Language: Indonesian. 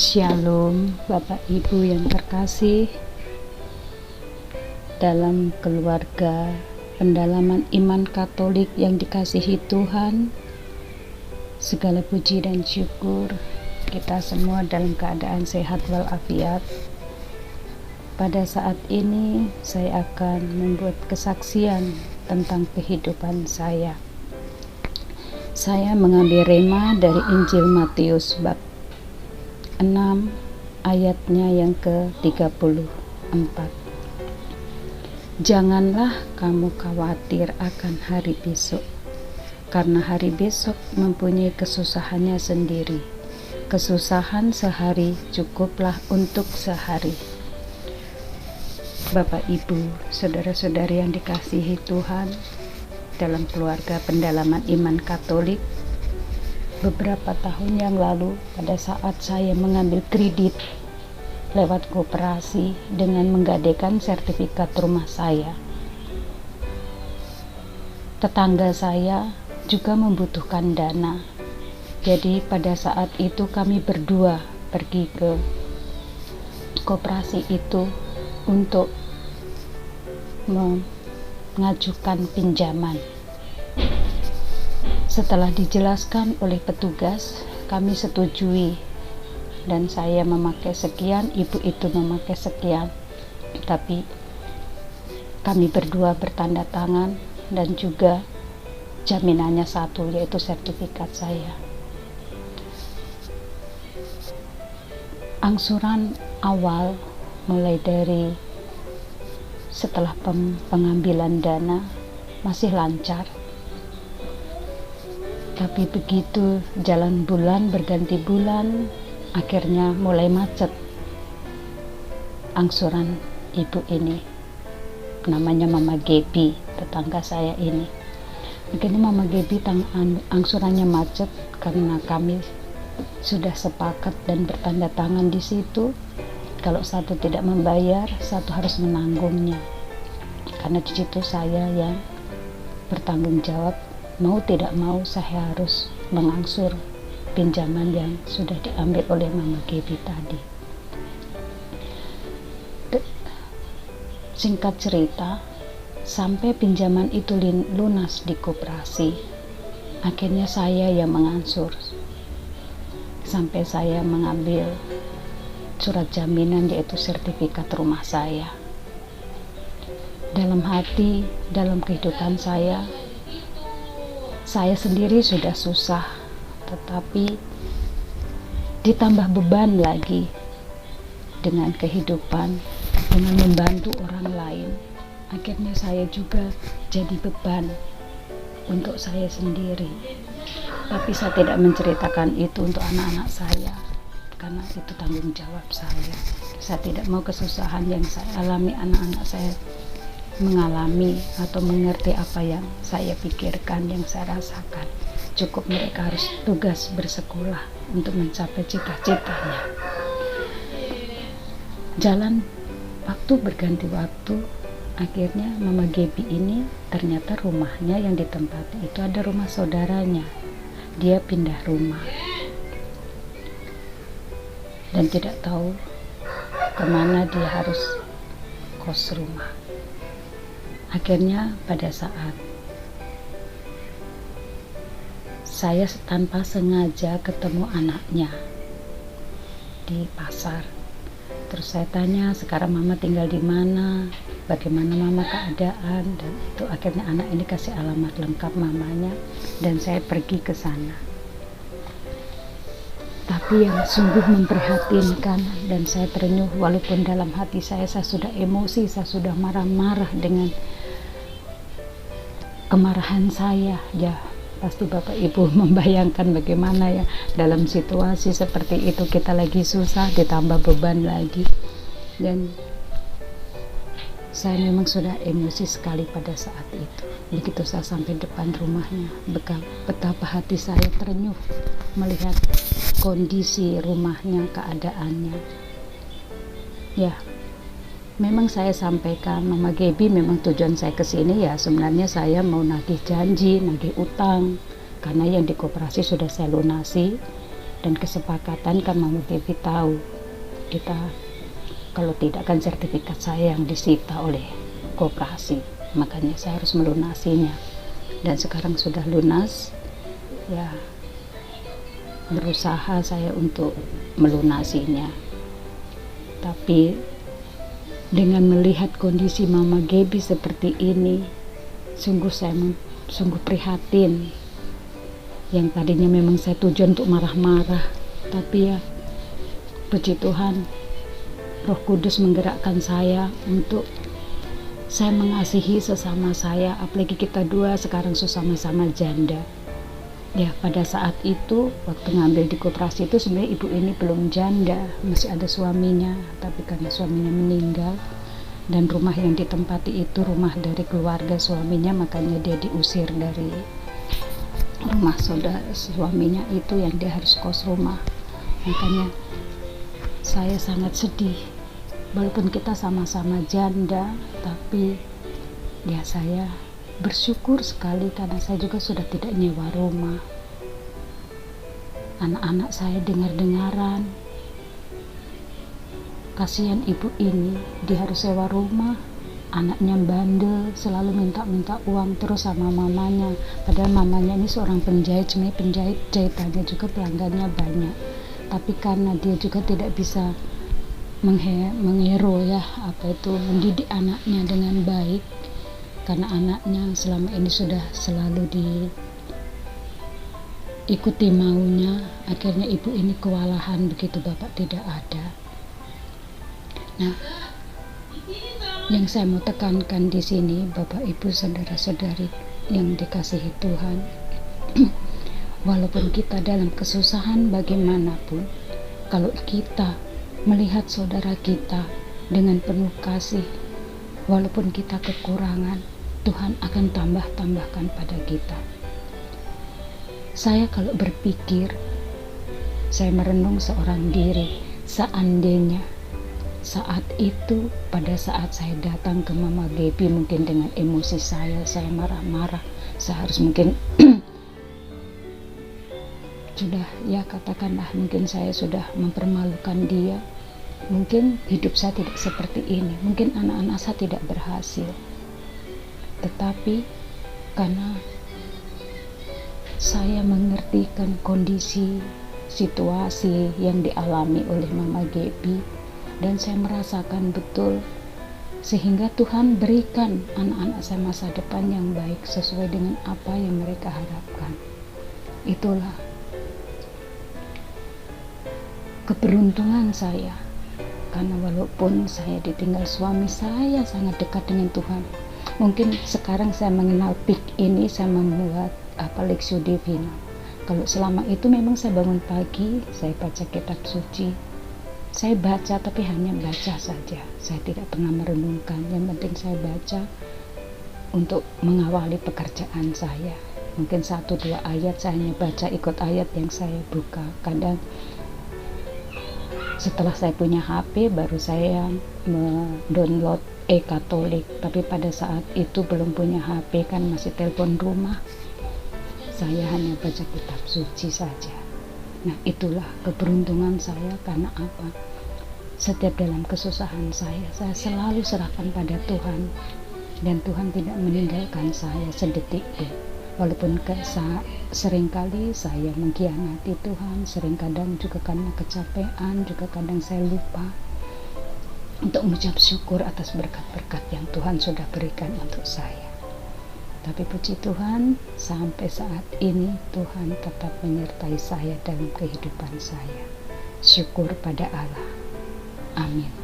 Shalom Bapak Ibu yang terkasih, dalam keluarga pendalaman iman Katolik yang dikasihi Tuhan, segala puji dan syukur kita semua dalam keadaan sehat walafiat. Pada saat ini saya akan membuat kesaksian tentang kehidupan saya. Saya mengambil rema dari Injil Matius bab 6 ayatnya yang ke-34. Janganlah kamu khawatir akan hari besok, karena hari besok mempunyai kesusahannya sendiri. Kesusahan sehari cukuplah untuk sehari. Bapak Ibu, saudara-saudari yang dikasihi Tuhan, dalam keluarga pendalaman iman Katolik, beberapa tahun yang lalu pada saat saya mengambil kredit lewat koperasi dengan menggadaikan sertifikat rumah saya, tetangga saya juga membutuhkan dana. Jadi pada saat itu kami berdua pergi ke koperasi itu untuk mengajukan pinjaman. Setelah dijelaskan oleh petugas, kami setujui dan saya memakai sekian, ibu itu memakai sekian. Tapi kami berdua bertanda tangan dan juga jaminannya satu, yaitu sertifikat saya. Angsuran awal mulai dari setelah pengambilan dana masih lancar. Tapi begitu jalan bulan berganti bulan, akhirnya mulai macet. Angsuran ibu ini, namanya Mama Gebi, tetangga saya ini. Akhirnya Mama Gebi angsurannya macet karena kami sudah sepakat dan bertanda tangan di situ. Kalau satu tidak membayar, satu harus menanggungnya. Karena di situ saya yang bertanggung jawab. Mau tidak mau saya harus mengangsur pinjaman yang sudah diambil oleh Mama Gebi tadi. Singkat cerita, sampai pinjaman itu lunas di koperasi, akhirnya saya yang mengangsur. Sampai saya mengambil surat jaminan, yaitu sertifikat rumah saya. Dalam hati, dalam kehidupan saya sendiri sudah susah, tetapi ditambah beban lagi dengan kehidupan, dengan membantu orang lain. Akhirnya saya juga jadi beban untuk saya sendiri. Tapi saya tidak menceritakan itu untuk anak-anak saya, karena itu tanggung jawab saya. Saya tidak mau kesusahan yang saya alami, anak-anak saya mengalami atau mengerti apa yang saya pikirkan, yang saya rasakan. Cukup mereka harus tugas bersekolah untuk mencapai cita-citanya. Jalan waktu berganti waktu, akhirnya Mama Gebi ini ternyata rumahnya yang ditempati itu ada rumah saudaranya. Dia pindah rumah dan tidak tahu kemana dia harus kos rumah. Akhirnya pada saat saya tanpa sengaja ketemu anaknya di pasar, terus saya tanya, sekarang Mama tinggal di mana, bagaimana Mama keadaan, dan itu akhirnya anak ini kasih alamat lengkap mamanya dan saya pergi ke sana. Tapi yang sungguh memprihatinkan dan saya terenyuh, walaupun dalam hati saya sudah emosi, saya sudah marah-marah dengan kemarahan saya. Ya pasti Bapak Ibu membayangkan bagaimana ya dalam situasi seperti itu, kita lagi susah ditambah beban lagi. Dan saya memang sudah emosi sekali pada saat itu. Begitu saya sampai depan rumahnya, betapa hati saya terenyuh melihat kondisi rumahnya, keadaannya. Ya, memang saya sampaikan, Mama Gebi, memang tujuan saya ke sini ya sebenarnya saya mau nagih janji, nagih utang, karena yang di koperasi sudah saya lunasi. dan kesepakatan kan Mama Gaby tahu kita kalau tidak kan sertifikat saya yang disita oleh koperasi, makanya saya harus melunasinya. Dan sekarang sudah lunas, ya berusaha saya untuk melunasinya. Tapi dengan melihat kondisi Mama Gaby seperti ini, saya sungguh prihatin. Yang tadinya memang saya tujuan untuk marah-marah, tapi ya puji Tuhan, Roh Kudus menggerakkan saya untuk saya mengasihi sesama saya, apalagi kita dua sekarang sama-sama janda. Ya, pada saat itu waktu ngambil di koperasi itu sebenarnya ibu ini belum janda, masih ada suaminya, tapi karena suaminya meninggal dan rumah yang ditempati itu rumah dari keluarga suaminya, makanya dia diusir dari rumah saudara suaminya itu, yang dia harus kos rumah. Makanya saya sangat sedih, walaupun kita sama-sama janda, tapi ya saya bersyukur sekali karena saya juga sudah tidak nyewa rumah. Anak-anak saya dengar-dengaran, kasihan ibu ini, dia harus sewa rumah, anaknya bandel, selalu minta uang terus sama mamanya, padahal mamanya ini seorang penjahit, sebenarnya penjahit jahitannya juga pelanggannya banyak, tapi karena dia juga tidak bisa menghero ya mendidik anaknya dengan baik, karena anaknya selama ini sudah selalu diikuti maunya, akhirnya ibu ini kewalahan begitu bapak tidak ada. Nah, yang saya mau tekankan di sini, Bapak Ibu saudara-saudari yang dikasihi Tuhan, walaupun kita dalam kesusahan bagaimanapun, kalau kita melihat saudara kita dengan penuh kasih, walaupun kita kekurangan, Tuhan akan tambahkan pada kita. Saya kalau berpikir, saya merenung seorang diri, seandainya saat itu, pada saat saya datang ke Mama Gaby, mungkin dengan emosi saya marah-marah, saya harus mungkin sudah ya katakanlah mungkin saya sudah mempermalukan dia, mungkin hidup saya tidak seperti ini, mungkin anak-anak saya tidak berhasil. Tetapi karena saya mengertikan kondisi situasi yang dialami oleh Mama Gaby, dan saya merasakan betul, sehingga Tuhan berikan anak-anak saya masa depan yang baik sesuai dengan apa yang mereka harapkan. Itulah keberuntungan saya, karena walaupun saya ditinggal suami, saya sangat dekat dengan Tuhan. Mungkin sekarang saya mengenal peak ini, saya membuat Lexio Divina. Kalau selama itu memang saya bangun pagi, saya baca kitab suci, saya baca, tapi hanya baca saja, saya tidak pernah merenungkan. Yang penting saya baca untuk mengawali pekerjaan saya. Mungkin 1-2 ayat saya hanya baca, ikut ayat yang saya buka. Kadang setelah saya punya HP baru saya mendownload e-Katolik, tapi pada saat itu belum punya HP, kan masih telepon rumah, saya hanya baca kitab suci saja. Nah, itulah keberuntungan saya. Karena apa? Setiap dalam kesusahan saya selalu serahkan pada Tuhan, dan Tuhan tidak meninggalkan saya sedetik pun. Walaupun seringkali saya mengkhianati Tuhan, kadang juga karena kecapean, juga kadang saya lupa untuk mengucap syukur atas berkat-berkat yang Tuhan sudah berikan untuk saya. Tapi puji Tuhan, sampai saat ini Tuhan tetap menyertai saya dalam kehidupan saya. Syukur pada Allah. Amin.